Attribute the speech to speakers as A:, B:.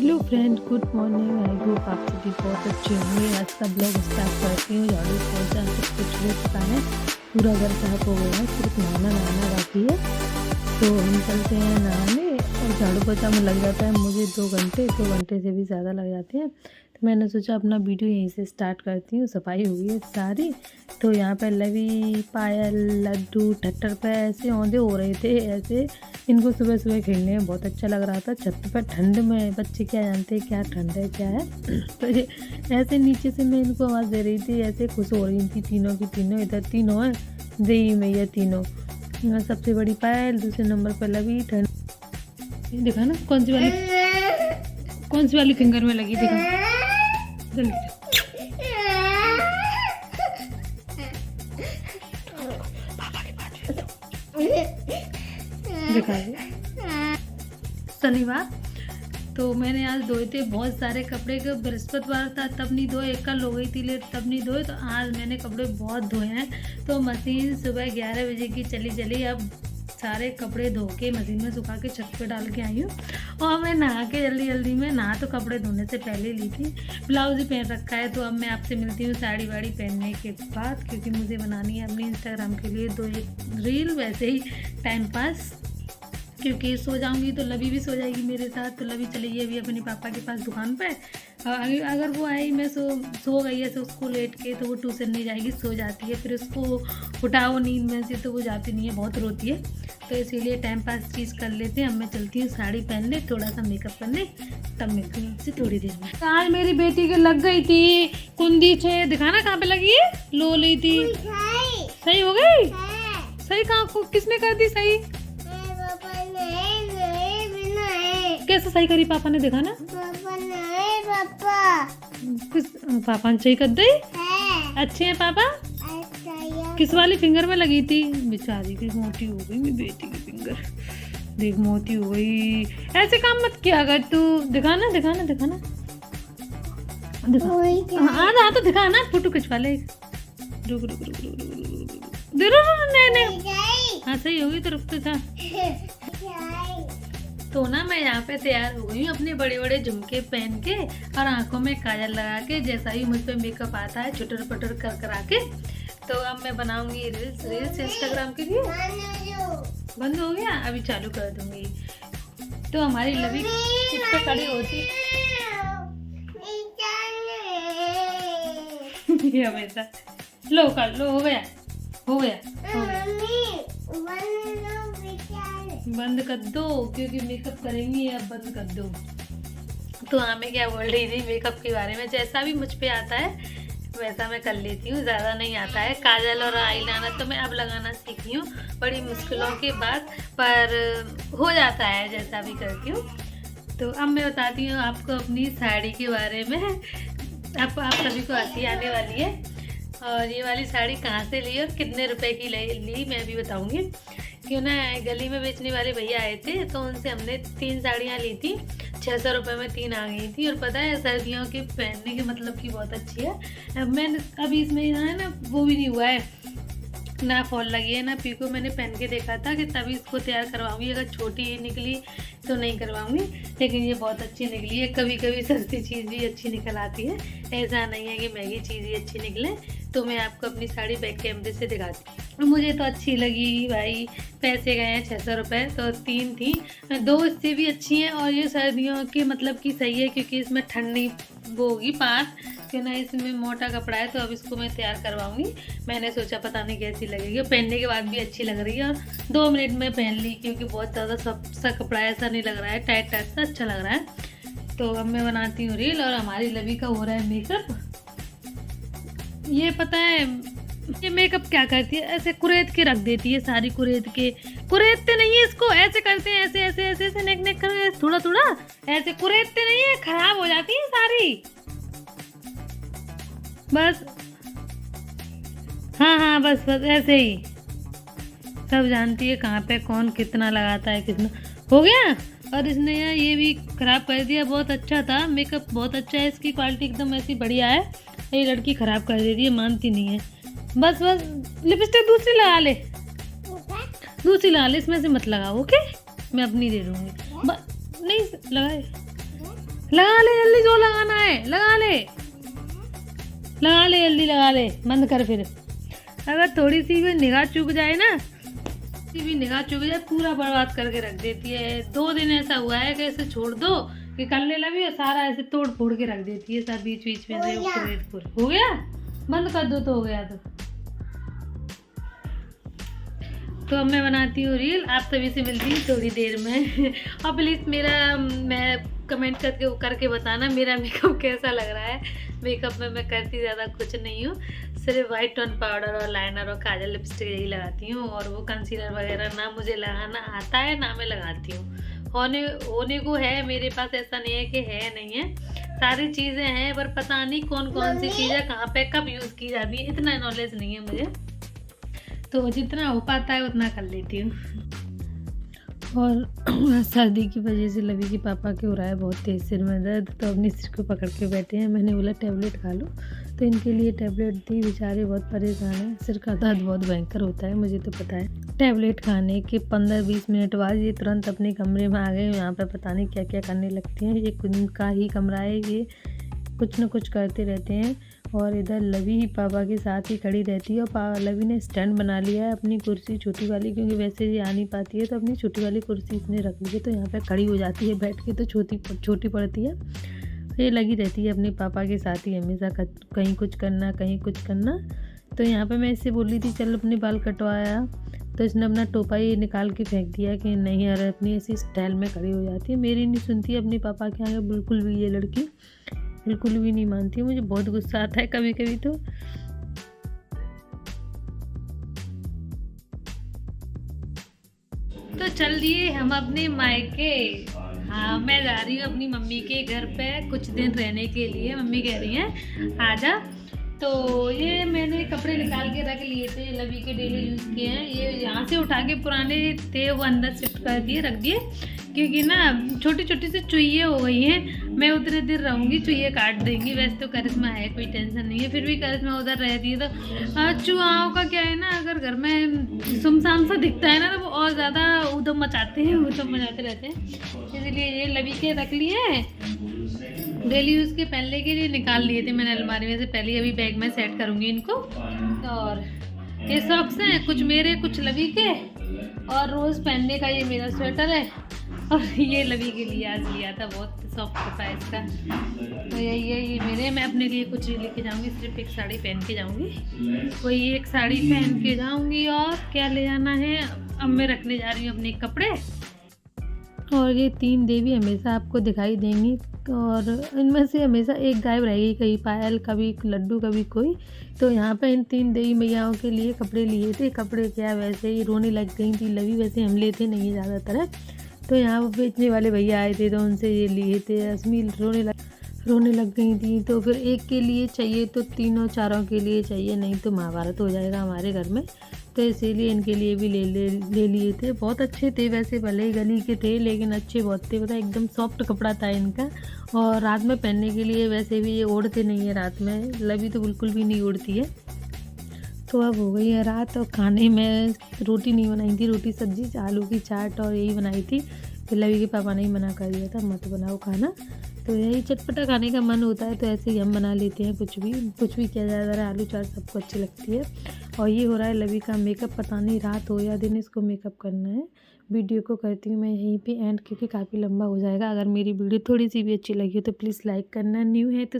A: Hello friend, good morning. I hope आप सभी बहुत अच्छे होंगे। आज का ब्लॉग स्टार्ट करती हूँ। झाड़ू पोछा सब कुछ हो चुका है, पूरा घर साफ हो गया है, सिर्फ नहाना बाकी है। तो हम चलते हैं नहाने और झाड़ू पोछा में लग जाता है मुझे 2 घंटे से भी ज़्यादा लग जाते हैं। तो मैंने सोचा अपना वीडियो यहीं से स्टार्ट करती हूँ। सफाई हुई है सारी। तो यहाँ पर लवी, पायल, लड्डू, ठट्टर पे ऐसे औंधे हो रहे थे। ऐसे इनको सुबह सुबह खेलने में बहुत अच्छा लग रहा था। छत पर ठंड में बच्चे क्या जानते हैं क्या ठंड है क्या है। तो ये ऐसे नीचे से मैं इनको आवाज़ दे रही थी, ऐसे खुश हो रही थी तीनों की तीनों। इधर तीनों हैं, देवी मैया तीनों। सबसे बड़ी पायल, दूसरे नंबर पर लवी। ठंड देखा ना कौन सी वाली फिंगर में लगी, देखा जल्दी। देखा शनिवार तो मैंने आज धोए थे बहुत सारे कपड़े। के बृहस्पतिवार था तब नहीं धोए, एक कल हो गई थी लेट तब नहीं धोए। तो आज मैंने कपड़े बहुत धोए हैं। तो मशीन सुबह 11 बजे की चली। अब सारे कपड़े धो के मशीन में सुखा के छत पे डाल के आई हूँ। और मैं नहा के जल्दी में नहा तो कपड़े धोने से पहले ली थी। ब्लाउज ही पहन रखा है। तो अब मैं आपसे मिलती हूँ साड़ी वाड़ी पहनने के बाद, क्योंकि मुझे बनानी है अपनी इंस्टाग्राम के लिए 2-1 रील, वैसे ही टाइम पास। क्योंकि सो जाऊंगी तो लवी भी सो जाएगी मेरे साथ। तो लवी चली गई अभी अपने पापा के पास दुकान पे। अगर वो आई, मैं सो गई है तो उसको लेट के, तो वो ट्यूशन नहीं जाएगी, सो जाती है। फिर उसको उठाओ नींद में से तो वो जाती नहीं है, बहुत रोती है। तो इसीलिए टाइम पास चीज़ कर लेते हैं। अब मैं चलती हूँ साड़ी पहनने, थोड़ा सा मेकअप करने, तब मिलती हूँ आपसे थोड़ी देर में। आज मेरी बेटी के लग गई थी कुंदी छे, दिखाना कहाँ पे लगी है। लो ली थी, सही हो गई। सही कहाँ, किसने कर दी सही? कैसे सही करी पापा ने, देखा ना। पापा ने सही कर दी। अच्छे हैं पापा। किस वाली फिंगर में लगी थी? बेचारी की मोटी हो गई मेरी बेटी की फिंगर, देख मोटी हो गई। ऐसे काम मत किया अगर तू। दिखाना दिखा हाँ तो दिखा ना, फोटो खिंचवा ले। रुक हाँ सही होगी तो रुकते था। तो ना मैं यहाँ पे तैयार हो गई हूँ अपने बड़े बड़े झुमके पहन के और आंखों में काजल लगा के, जैसा ही मुझ पे मेकअप आता है चुटर पटर कर के। तो अब मैं बनाऊंगी रील्स इंस्टाग्राम के लिए। बंद हो गया, अभी चालू कर दूंगी। तो हमारी लवी इस पे खड़ी होती हमेशा। लो कर लो, हो गया। बंद कर दो, क्योंकि मेकअप करेंगी, अब बंद कर दो। तो हाँ, मैं क्या बोल रही थी मेकअप के बारे में। जैसा भी मुझ पे आता है वैसा मैं कर लेती हूँ, ज़्यादा नहीं आता है। काजल और आईलाइनर तो मैं अब लगाना सीखी हूँ बड़ी मुश्किलों के बाद, पर हो जाता है जैसा भी करती हूँ। तो अब मैं बताती हूँ आपको अपनी साड़ी के बारे में। आप सभी को हंसी आने वाली है। और ये वाली साड़ी कहाँ से ली और कितने रुपए की ली मैं भी बताऊंगी। क्यों ना, गली में बेचने वाले भैया आए थे तो उनसे हमने 3 साड़ियाँ ली थी। 600 रुपये में 3 आ गई थी। और पता है सर्दियों के पहनने के मतलब की बहुत अच्छी है। मैंने अभी इसमें है ना, वो भी नहीं हुआ है, ना फॉल लगी है ना पीको। मैंने पहन के देखा था कि तभी इसको तैयार करवाऊंगी। अगर छोटी ही निकली तो नहीं करवाऊंगी, लेकिन ये बहुत अच्छी निकली है। कभी कभी सस्ती चीज़ भी अच्छी निकल आती है, ऐसा नहीं है कि महंगी चीज़ ही अच्छी निकले। तो मैं आपको अपनी साड़ी बैक कैमरे से दिखाती हूँ। मुझे तो अच्छी लगी भाई। पैसे गए हैं 600 रुपये, तो 3 थी, 2 इससे भी अच्छी हैं। और ये सर्दियों की मतलब की सही है, क्योंकि इसमें ठंडी वो होगी पास, क्यों ना इसमें मोटा कपड़ा है। तो अब इसको मैं तैयार करवाऊंगी। मैंने सोचा पता नहीं कैसी लगेगी, पहनने के बाद भी अच्छी लग रही है। और 2 मिनट में पहन ली, क्योंकि बहुत ज़्यादा सा कपड़ा ऐसा नहीं लग रहा है, टाइट सा अच्छा लग रहा है। तो अब मैं बनाती हूँ रील और हमारी लवी का हो रहा है मेकअप। ये पता है ये मेकअप क्या करती है, ऐसे कुरेद के रख देती है सारी। कुरेदते नहीं है इसको, ऐसे करते हैं, ऐसे नेक कर थोड़ा ऐसे कुरेदते नहीं है, खराब हो जाती है सारी। बस हाँ बस ऐसे ही सब जानती है कहाँ पे कौन कितना लगाता है, कितना हो गया। और इसने यार ये भी खराब कर दिया। बहुत अच्छा था मेकअप, बहुत अच्छा है, इसकी क्वालिटी एकदम ऐसी बढ़िया है। ये लड़की खराब कर देती है, मानती नहीं है। बस लिपस्टिक दूसरी लगा ले, इसमें से मत लगाओ, ओके। मैं अपनी दे दूँगी। नहीं लगाए लगा ले जल्दी, जो लगाना है लगा ले, लगा ले जल्दी, लगा ले, बंद कर। फिर अगर थोड़ी सी भी निगाह चूक जाए ना, भी निगाह चुक जाए पूरा बर्बाद करके रख देती है। 2 दिन ऐसा हुआ है कि ऐसे छोड़ दो कि कर ले लवी, और सारा ऐसे तोड़ फोड़ के रख देती है सब बीच बीच में से। हो गया, बंद कर दो तो हो गया। तो अब मैं बनाती हूँ रील, आप सभी से मिलती हूँ थोड़ी देर में। और प्लीज़ मैं कमेंट करके बताना मेरा मेकअप कैसा लग रहा है। मेकअप में मैं करती ज़्यादा कुछ नहीं हूँ, सिर्फ वाइट टोन पाउडर और लाइनर और काजल लिपस्टिक यही लगाती हूँ, और वो कंसीलर वगैरह ना मुझे लगाना आता है ना मैं लगाती हूँ। होने को है मेरे पास, ऐसा नहीं है कि है नहीं है, सारी चीज़ें हैं, पर पता नहीं कौन कौन सी चीज़ें कहाँ पे कब यूज़ की जाती है, इतना नॉलेज नहीं है मुझे। तो जितना हो पाता है उतना कर लेती हूँ। और सर्दी की वजह से लवी के पापा के हो रहा है बहुत तेज़ सिर में दर्द, तो अपने सिर को पकड़ के बैठे हैं। मैंने बोला टैबलेट खा लो, तो इनके लिए टैबलेट दी। बेचारे बहुत परेशान हैं, सिर का दर्द बहुत भयंकर होता है, मुझे तो पता है। टैबलेट खाने के 15-20 मिनट बाद ये तुरंत अपने कमरे में आ गए। यहाँ पर पता नहीं क्या क्या करने लगते हैं, ये उनका ही कमरा है, ये कुछ न कुछ करते रहते हैं। और इधर लवी ही पापा के साथ ही खड़ी रहती है, और लवी ने स्टैंड बना लिया है अपनी कुर्सी छोटी वाली, क्योंकि वैसे ये आ नहीं पाती है, तो अपनी छोटी वाली कुर्सी इसने रख ली है, तो यहाँ पे खड़ी हो जाती है बैठ के, तो छोटी पड़ती है। ये लगी रहती है अपने पापा के साथ ही हमेशा, कहीं कुछ करना कहीं कुछ करना। तो यहाँ पे मैं इससे बोली थी चल अपने बाल कटवाया, तो इसने अपना टोपा ही निकाल के फेंक दिया कि नहीं यार, अपनी ऐसी स्टाइल में खड़ी हो जाती है, मेरी नहीं सुनती अपने पापा के आगे बिल्कुल भी। ये लड़की बिल्कुल भी नहीं मानती, मुझे बहुत गुस्सा आता है कभी कभी। तो चल दिए हम अपने मायके। हाँ, मैं जा रही हूँ अपनी मम्मी के घर पे कुछ दिन रहने के लिए। मम्मी कह रही हैं आजा। तो ये मैंने कपड़े निकाल के रख लिए थे, लवी के डेली यूज़ के हैं। ये यहाँ से उठा के पुराने थे वो अंदर शिफ्ट कर दिए, रख दिए, क्योंकि ना छोटी छोटी सी चुहिए हो गई हैं। मैं उतने देर रहूँगी, चुहिए काट देंगी। वैसे तो करिश्मा है, कोई टेंशन नहीं है, फिर भी करिश्मा उधर रहती है। तो चूहाओं का क्या है ना, अगर घर में सुमसाम सा दिखता है ना, तो वो और ज़्यादा उधम मचाते हैं, उधम मचाते रहते हैं। इसलिए ये लवी के रख लिए, डेली यूज़ के पहनने के लिए निकाल लिए थे मैंने अलमारी में से पहले। अभी बैग में सेट करूँगी इनको। और ये सॉक्स हैं, कुछ मेरे कुछ लवी के, और रोज़ पहनने का ये मेरा स्वेटर है, और ये लवी के लिए आज लिया था, बहुत सॉफ्ट कपड़ा है इसका। तो ये मेरे, मैं अपने लिए कुछ नहीं लेके जाऊँगी, सिर्फ एक साड़ी पहन के जाऊँगी। वही एक साड़ी पहन के जाऊँगी, और क्या ले जाना है अब मैं रखने जा रही हूँ अपने कपड़े। और ये 3 देवी हमेशा आपको दिखाई देंगी, और इनमें से हमेशा एक गायब रहेगी, कहीं पायल, कभी लड्डू, कभी कोई। तो यहाँ पे इन 3 देवी मैयाओं के लिए कपड़े लिए थे। कपड़े क्या, वैसे ही रोने लग गई थी लवी, वैसे हम लेते नहीं है ज़्यादातर है। तो यहाँ बेचने वाले भैया आए थे, तो उनसे ये लिए थे। असमी रोने लग गई थी, तो फिर एक के लिए चाहिए तो तीनों चारों के लिए चाहिए, नहीं तो महाभारत हो जाएगा हमारे घर में। तो इसीलिए इनके लिए भी ले लिए थे। बहुत अच्छे थे, वैसे भले ही गली के थे, लेकिन अच्छे बहुत थे, पता एकदम सॉफ्ट कपड़ा था इनका। और रात में पहनने के लिए, वैसे भी ये ओढ़ते नहीं है रात में, लवी तो बिल्कुल भी नहीं ओढ़ती है। तो अब हो गई है रात, और खाने में रोटी नहीं बनाई थी, रोटी सब्जी आलू की चाट और यही बनाई थी। फिर लवी के पापा ने ही मना कर दिया था मत बनाओ खाना, तो यही चटपटा खाने का मन होता है, तो ऐसे ही हम बना लेते हैं। कुछ भी किया जाए, ज़रा आलू चाट सबको अच्छी लगती है। और ये हो रहा है लवी का मेकअप, पता नहीं रात हो या दिन इसको मेकअप करना है। वीडियो को करती हूँ मैं यहीं पे एंड, क्योंकि काफ़ी लंबा हो जाएगा। अगर मेरी वीडियो थोड़ी सी भी अच्छी लगी हो तो प्लीज़ लाइक करना, न्यू है तो